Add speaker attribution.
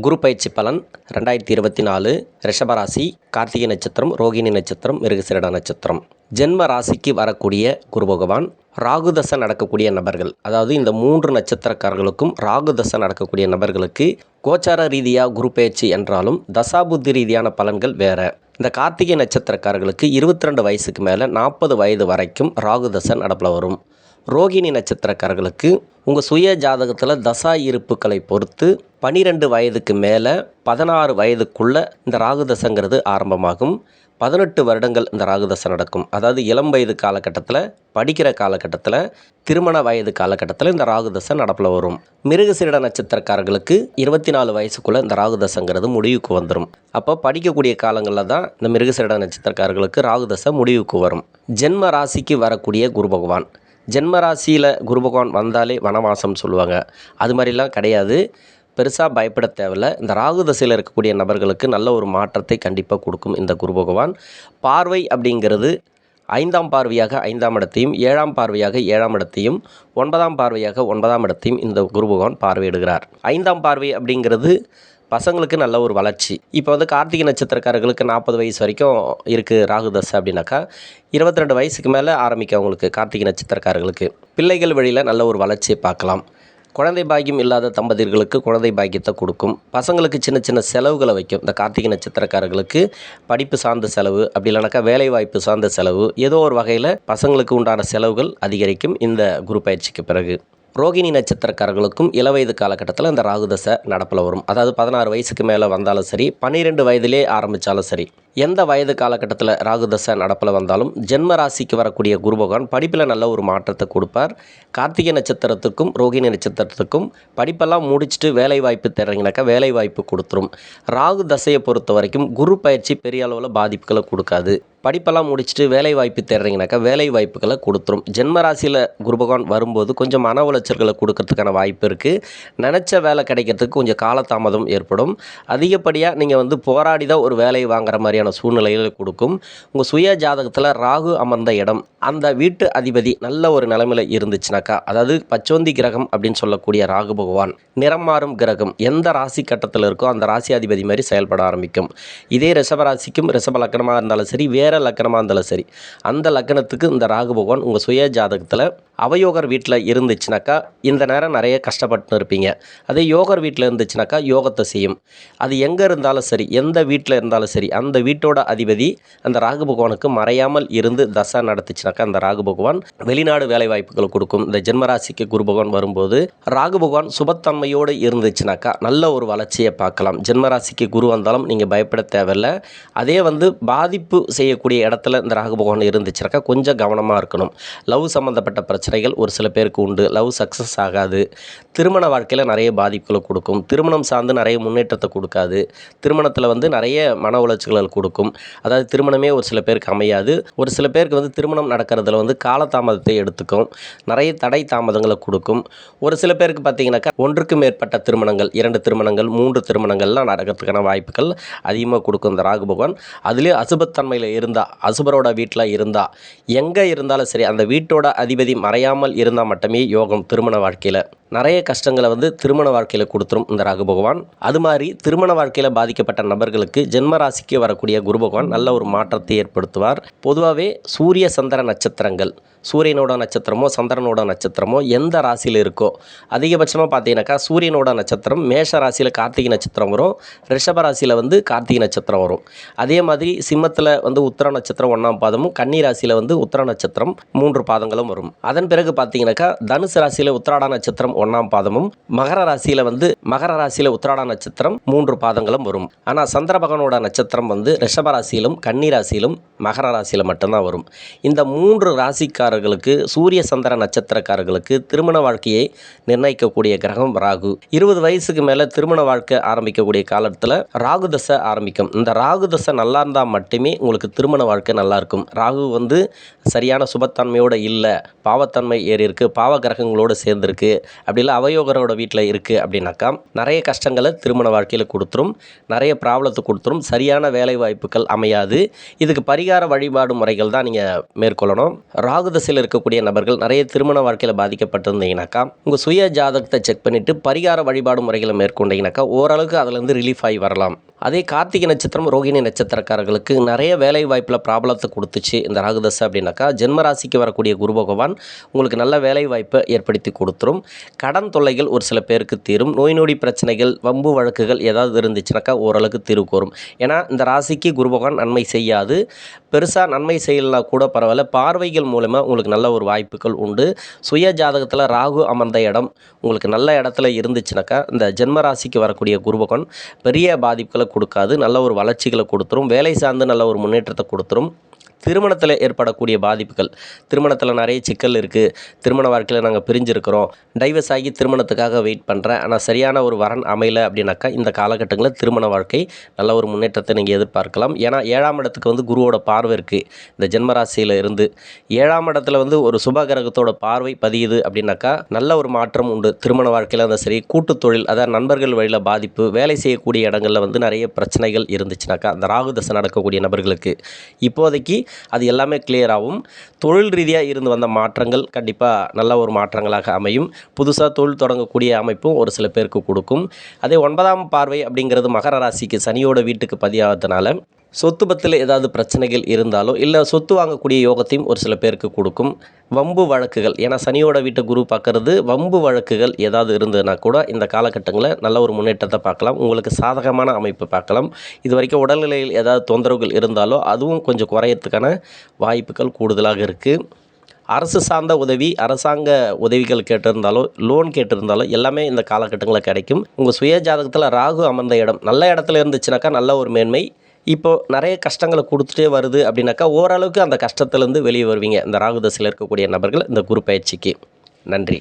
Speaker 1: குரு பயிற்சி பலன் 2024 ரிஷபராசி, கார்த்திகை நட்சத்திரம், ரோகிணி நட்சத்திரம், மிருகசீரிட நட்சத்திரம். ஜென்ம ராசிக்கு வரக்கூடிய குரு பகவான் ராகு தசை நடக்கக்கூடிய நபர்கள், அதாவது இந்த 3 நட்சத்திரக்காரர்களுக்கும் ராகு தசை நடக்கக்கூடிய நபர்களுக்கு கோச்சார ரீதியாக குரு பயிற்சி என்றாலும் தசாபுத்தி ரீதியான பலன்கள் வேற. இந்த கார்த்திகை நட்சத்திரக்காரர்களுக்கு 22 வயசுக்கு மேலே 40 வயது வரைக்கும் ராகு தசை நடப்பில் வரும். ரோகிணி நட்சத்திரக்காரர்களுக்கு உங்கள் சுய ஜாதகத்தில் தசா இருப்புக்களை பொறுத்து 12 வயதுக்கு மேலே 16 வயதுக்குள்ளே இந்த ராகு தசைங்கிறது ஆரம்பமாகும். 18 வருடங்கள் இந்த ராகு தசை நடக்கும். அதாவது இளம் வயது காலகட்டத்தில், படிக்கிற காலகட்டத்தில், திருமண வயது காலகட்டத்தில் இந்த ராகு தசை நடப்பில் வரும். மிருகசீரிட நட்சத்திரக்காரர்களுக்கு 24 வயசுக்குள்ளே இந்த ராகு தசைங்கிறது முடிவுக்கு வந்துடும். அப்போ படிக்கக்கூடிய காலங்களில் தான் இந்த மிருகசீரிட நட்சத்திரக்காரர்களுக்கு ராகு தசை முடிவுக்கு வரும். ஜென்ம ராசிக்கு வரக்கூடிய குரு பகவான், ஜென்ம ராசியில் குரு பகவான் வந்தாலே வனவாசம் சொல்லுவாங்க. அது மாதிரிலாம் கிடையாது. பெருசாக பயப்பட தேவையில்லை. இந்த ராகு தசையில் இருக்கக்கூடிய நபர்களுக்கு நல்ல ஒரு மாற்றத்தை கண்டிப்பாக கொடுக்கும் இந்த குரு பகவான். பார்வை அப்படிங்கிறது 5ஆம் பார்வையாக 5ஆம் இடத்தையும், 7ஆம் பார்வையாக 7ஆம் இடத்தையும், 9ஆம் பார்வையாக 9ஆம் இடத்தையும் இந்த குரு பகவான் பார்வையிடுகிறார். 5ஆம் பார்வை அப்படிங்கிறது பசங்களுக்கு நல்ல ஒரு வளர்ச்சி. இப்போ வந்து கார்த்திகை நட்சத்திரக்காரர்களுக்கு 40 வயசு வரைக்கும் இருக்குது ராகு தசை அப்படின்னாக்கா, 22 வயசுக்கு மேலே ஆரம்பிக்கும் அவங்களுக்கு. கார்த்திகை நட்சத்திரக்காரர்களுக்கு பிள்ளைகள் வழியில் நல்ல ஒரு வளர்ச்சியை பார்க்கலாம். குழந்தை பாக்கியம் இல்லாத தம்பதியர்களுக்கு குழந்தை பாக்கியத்தை கொடுக்கும். பசங்களுக்கு சின்ன சின்ன செலவுகளை வைக்கும். இந்த கார்த்திகை நட்சத்திரக்காரர்களுக்கு படிப்பு சார்ந்த செலவு, அப்படி இல்லைனாக்கா வேலைவாய்ப்பு சார்ந்த செலவு, ஏதோ ஒரு வகையில் பசங்களுக்கு உண்டான செலவுகள் அதிகரிக்கும் இந்த குரு பயிற்சிக்கு பிறகு. ரோகிணி நட்சத்திரக்காரர்களுக்கும் இளவயது காலகட்டத்தில் இந்த ராகு தசை நடப்பில் வரும். அதாவது 16 வயசுக்கு மேலே வந்தாலும் சரி, 12 வயதிலே ஆரம்பித்தாலும் சரி, எந்த வயது காலகட்டத்தில் ராகு தசை நடப்பில் வந்தாலும் ஜென்ம ராசிக்கு வரக்கூடிய குரு பகவான் படிப்பில் நல்ல ஒரு மாற்றத்தை கொடுப்பார். கார்த்திகை நட்சத்திரத்துக்கும் ரோகிணி நட்சத்திரத்துக்கும் படிப்பெல்லாம் முடிச்சுட்டு வேலை வாய்ப்பு தேடுறீங்கனாக்கா வேலை வாய்ப்பு கொடுத்துரும். ராகு தசையை பொறுத்த வரைக்கும் குரு பயிற்சி பெரிய அளவில் பாதிப்புகளை கொடுக்காது. படிப்பெல்லாம் முடிச்சுட்டு வேலை வாய்ப்பு தேடுறீங்கனாக்கா வேலை வாய்ப்புகளை கொடுத்துரும். ஜென்ம ராசியில் குரு பகவான் வரும்போது கொஞ்சம் மன உளைச்சல்களை கொடுக்கறதுக்கான வாய்ப்பு இருக்குது. நினச்ச வேலை கிடைக்கிறதுக்கு கொஞ்சம் காலதாமதம் ஏற்படும். அதிகப்படியாக நீங்கள் வந்து போராடி தான் ஒரு வேலையை வாங்குற மாதிரியான சூழ்நிலைகளை கொடுக்கும். உங்கள் சுய ஜாதகத்தில் ராகு அமர்ந்த இடம், அந்த வீட்டு அதிபதி நல்ல ஒரு நிலைமையில் இருந்துச்சுனாக்கா, அதாவது பச்சோந்தி கிரகம் அப்படின்னு சொல்லக்கூடிய ராகு பகவான் நிறம் மாறும் கிரகம், எந்த ராசி கட்டத்தில் இருக்கோ அந்த ராசி அதிபதி மாதிரி செயல்பட ஆரம்பிக்கும். இதே ரிஷபராசிக்கும் ரிஷப லக்னமாக இருந்தாலும் சரி, வேறு லக்னமாக இருந்தாலும் சரி, அந்த லக்னத்துக்கு இந்த ராகு பகவான் உங்கள் சுய ஜாதகத்தில் அவயோகர் வீட்டில் இருந்துச்சுனாக்கா இந்த நேரம் நிறைய கஷ்டப்பட்டு இருப்பீங்க. அதே யோகர் வீட்டில் இருந்துச்சுனாக்கா யோகத்தை செய்யும். அது எங்கே இருந்தாலும் சரி, எந்த வீட்டில் இருந்தாலும் சரி, அந்த வீட்டோட அதிபதி அந்த ராகு பகவானுக்கு மறையாமல் இருந்து தசை நடத்துச்சுனாக்கா அந்த ராகு பகவான் வெளிநாடு வேலை வாய்ப்புகளை கொடுக்கும். இந்த ஜென்மராசிக்கு குரு பகவான் வரும்போது ராகு பகவான் சுபத்தன்மையோடு இருந்துச்சுனாக்கா நல்ல ஒரு வளர்ச்சியை பார்க்கலாம். ஜென்மராசிக்கு குரு வந்தாலும் நீங்கள் பயப்பட தேவையில்லை. அதே வந்து பாதிப்பு செய்யக்கூடிய இடத்துல இந்த ராகு பகவான் இருந்துச்சுனாக்கா கொஞ்சம் கவனமாக இருக்கணும். லவ் சம்மந்தப்பட்ட பிரச்சனைகள் ஒரு சில பேருக்கு உண்டு. லவ் சக்ஸஸ் ஆகாது. திருமண வாழ்க்கையில் நிறைய பாதிப்புகளை கொடுக்கும். திருமணம் சார்ந்து நிறைய முன்னேற்றத்தை கொடுக்காது. திருமணத்தில் வந்து நிறைய மன உளைச்சல்கள் கொடுக்கும். அதாவது திருமணமே ஒரு சில பேருக்கு அமையாது. ஒரு சில பேருக்கு வந்து திருமணம் நடக்கிறதுல வந்து காலதாமதத்தை எடுத்துக்கும். நிறைய தடை தாமதங்களை கொடுக்கும். ஒரு சில பேருக்கு பார்த்தீங்கன்னாக்கா ஒன்றுக்கு மேற்பட்ட திருமணங்கள், 2 திருமணங்கள், 3 திருமணங்கள்லாம் நடக்கிறதுக்கான வாய்ப்புகள் அதிகமாக கொடுக்கும் இந்த ராகு பகவான். அதுலேயும் அசுபத்தன்மையில் இருந்தால், அசுபரோட வீட்டில் இருந்தால், எங்கே இருந்தாலும் சரி அந்த வீட்டோட அதிபதி மறையாமல் இருந்தால் மட்டுமே யோகம். திருமண வாழ்க்கையில் நிறைய கஷ்டங்களை வந்து திருமண வாழ்க்கையில் கொடுத்துரும் இந்த ராகு பகவான். அது மாதிரி திருமண வாழ்க்கையில் பாதிக்கப்பட்ட நபர்களுக்கு ஜென்ம ராசிக்கு வரக்கூடிய குரு பகவான் நல்ல ஒரு மாற்றத்தை ஏற்படுத்துவார். பொதுவாகவே சூரிய சந்திர நட்சத்திரங்கள், சூரியனோட நட்சத்திரமோ சந்திரனோட நட்சத்திரமோ எந்த ராசியில் இருக்கோ, அதிகபட்சமாக பார்த்தீங்கன்னாக்கா சூரியனோட நட்சத்திரம் மேஷ ராசியில் கார்த்திகை நட்சத்திரம் வரும், ரிஷப ராசியில் வந்து கார்த்திகை நட்சத்திரம் வரும். அதே மாதிரி சிம்மத்தில் வந்து உத்திர நட்சத்திரம் 1ஆம் பாதமும், கன்னி ராசியில் வந்து உத்திர நட்சத்திரம் 3 பாதங்களும் வரும். அதன் பிறகு பார்த்தீங்கன்னாக்கா தனுசு ராசியில் உத்திராட நட்சத்திரம் 1ஆம் பாதமும், மகர ராசியில் உத்திராட நட்சத்திரம் 3 பாதங்களும் வரும். ஆனால் சந்திர பகவானோட நட்சத்திரம் வந்து ரிஷப ராசியிலும் கன்னி ராசியிலும் மகர ராசியில் மட்டும்தான் வரும். இந்த 3 ராசிக்காரர்களுக்கு, சூரிய சந்திர நட்சத்திரக்காரர்களுக்கு திருமண வாழ்க்கையை நிர்ணயிக்கக்கூடிய கிரகம் ராகு. 20 வயசுக்கு மேலே திருமண வாழ்க்கை ஆரம்பிக்கக்கூடிய காலத்தில் ராகு தசை ஆரம்பிக்கும். இந்த ராகு தசை நல்லா இருந்தால் மட்டுமே உங்களுக்கு திருமண வாழ்க்கை நல்லா இருக்கும். ராகு வந்து சரியான சுபத்தன்மையோடு இல்லை, பாவத்தன்மை ஏறி இருக்கு, பாவ கிரகங்களோடு சேர்ந்துருக்கு, அப்படி இல்லை அவயோகரோட வீட்டில் இருக்குது அப்படின்னாக்கா நிறைய கஷ்டங்களை திருமண வாழ்க்கையில் கொடுத்துரும். நிறைய ப்ராப்ளத்தை கொடுத்துரும். சரியான வேலை வாய்ப்புகள் அமையாது. இதுக்கு பரிகார வழிபாடு முறைகள் தான் நீங்கள் மேற்கொள்ளணும். ராகு தசையில் இருக்கக்கூடிய நபர்கள் நிறைய திருமண வாழ்க்கையில் பாதிக்கப்பட்டிருந்தீங்கன்னாக்கா உங்கள் சுய ஜாதகத்தை செக் பண்ணிவிட்டு பரிகார வழிபாடு முறைகளை மேற்கொண்டீங்கன்னாக்கா ஓரளவுக்கு அதுலேருந்து ரிலீஃப் ஆகி வரலாம். அதே கார்த்திகை நட்சத்திரம் ரோகிணி நட்சத்திரக்காரர்களுக்கு நிறைய வேலை வாய்ப்பில் ப்ராப்ளத்தை கொடுத்துச்சு இந்த ராகுதசை அப்படின்னாக்கா ஜென்மராசிக்கு வரக்கூடிய குரு பகவான் உங்களுக்கு நல்ல வேலை வாய்ப்பை ஏற்படுத்தி கொடுத்துரும். கடன் தொல்லைகள் ஒரு சில பேருக்கு தீரும். நோய் நொடி பிரச்சனைகள் வம்பு வழக்குகள் ஏதாவது இருந்துச்சுனாக்கா ஓரளவுக்கு தீர்வு கோரும். ஏன்னா இந்த ராசிக்கு குரு பகவான் நன்மை செய்யாது. பெருசாக நன்மை செய்யலாம் கூட பரவாயில்ல, பார்வைகள் மூலமாக உங்களுக்கு நல்ல ஒரு வாய்ப்புகள் உண்டு. சுய ஜாதகத்தில் ராகு அமர்ந்த இடம் உங்களுக்கு நல்ல இடத்துல இருந்துச்சுனாக்கா இந்த ஜென்மராசிக்கு வரக்கூடிய குரு பகவான் பெரிய பாதிப்புகளை கொடுக்காது, நல்ல ஒரு வளர்ச்சிகளை கொடுத்துரும். வேலை சார்ந்து நல்ல ஒரு முன்னேற்றத்தை கொடுத்துரும். திருமணத்தில் ஏற்படக்கூடிய பாதிப்புகள், திருமணத்தில் நிறைய சிக்கல் இருக்குது, திருமண வாழ்க்கையில் நாங்கள் பிரிஞ்சிருக்கிறோம், டைவர்ஸ் ஆகி திருமணத்துக்காக வெயிட் பண்ணுறேன், ஆனால் சரியான ஒரு வரன் அமையலை அப்படின்னாக்கா இந்த காலகட்டங்களில் திருமண வாழ்க்கை நல்ல ஒரு முன்னேற்றத்தை நீங்கள் எதிர்பார்க்கலாம். ஏன்னா 7ஆம் இடத்துக்கு வந்து குருவோட பார்வை இருக்குது. இந்த ஜென்மராசியில் இருந்து 7ஆம் இடத்துல வந்து ஒரு சுபகிரகத்தோட பார்வை பதியுது அப்படின்னாக்கா நல்ல ஒரு மாற்றம் உண்டு. திருமண வாழ்க்கையில் அந்த சரி, கூட்டு தொழில், அதாவது நண்பர்கள் வழியில் பாதிப்பு, வேலை செய்யக்கூடிய இடங்களில் வந்து நிறைய பிரச்சனைகள் இருந்துச்சுனாக்கா அந்த ராகு தசை நடக்கக்கூடிய நபர்களுக்கு இப்போதைக்கு அது எல்லாமே கிளியராகவும், தொழில் ரீதியாக இருந்து வந்த மாற்றங்கள் கண்டிப்பாக நல்ல ஒரு மாற்றங்களாக அமையும். புதுசாக தொழில் தொடங்கக்கூடிய அமைப்பும் ஒரு சில பேருக்கு கொடுக்கும். அதே 9ஆம் பார்வை அப்படிங்கிறது மகர ராசிக்கு சனியோட வீட்டுக்கு பதியாகிறதுனால சொத்து பத்தில் ஏதாவது பிரச்சனைகள் இருந்தாலோ இல்லை சொத்து வாங்கக்கூடிய யோகத்தையும் ஒரு சில பேருக்கு கொடுக்கும். வம்பு வழக்குகள், ஏன்னா சனியோட வீட்டை குரு பார்க்கறது, வம்பு வழக்குகள் ஏதாவது இருந்ததுன்னா கூட இந்த காலகட்டங்களில் நல்ல ஒரு முன்னேற்றத்தை பார்க்கலாம். உங்களுக்கு சாதகமான அமைப்பு பார்க்கலாம். இது வரைக்கும் உடல்நிலையில் ஏதாவது தொந்தரவுகள் இருந்தாலோ அதுவும் கொஞ்சம் குறையறதுக்கான வாய்ப்புகள் கூடுதலாக இருக்குது. அரசு சார்ந்த உதவி, அரசாங்க உதவிகள் கேட்டிருந்தாலோ லோன் கேட்டிருந்தாலோ எல்லாமே இந்த காலகட்டங்களில் கிடைக்கும். உங்கள் சுய ஜாதகத்தில் ராகு அமர்ந்த இடம் நல்ல இடத்துல இருந்துச்சுனாக்கா நல்ல ஒரு மேன்மை. இப்போது நிறைய கஷ்டங்களை கொடுத்துட்டே வருது அப்படின்னாக்கா ஓரளவுக்கு அந்த கஷ்டத்துலேருந்து வெளியே வருவீங்க இந்த ராகு தசையில் இருக்கக்கூடிய நபர்கள் இந்த குரு பயிற்சிக்கு. நன்றி.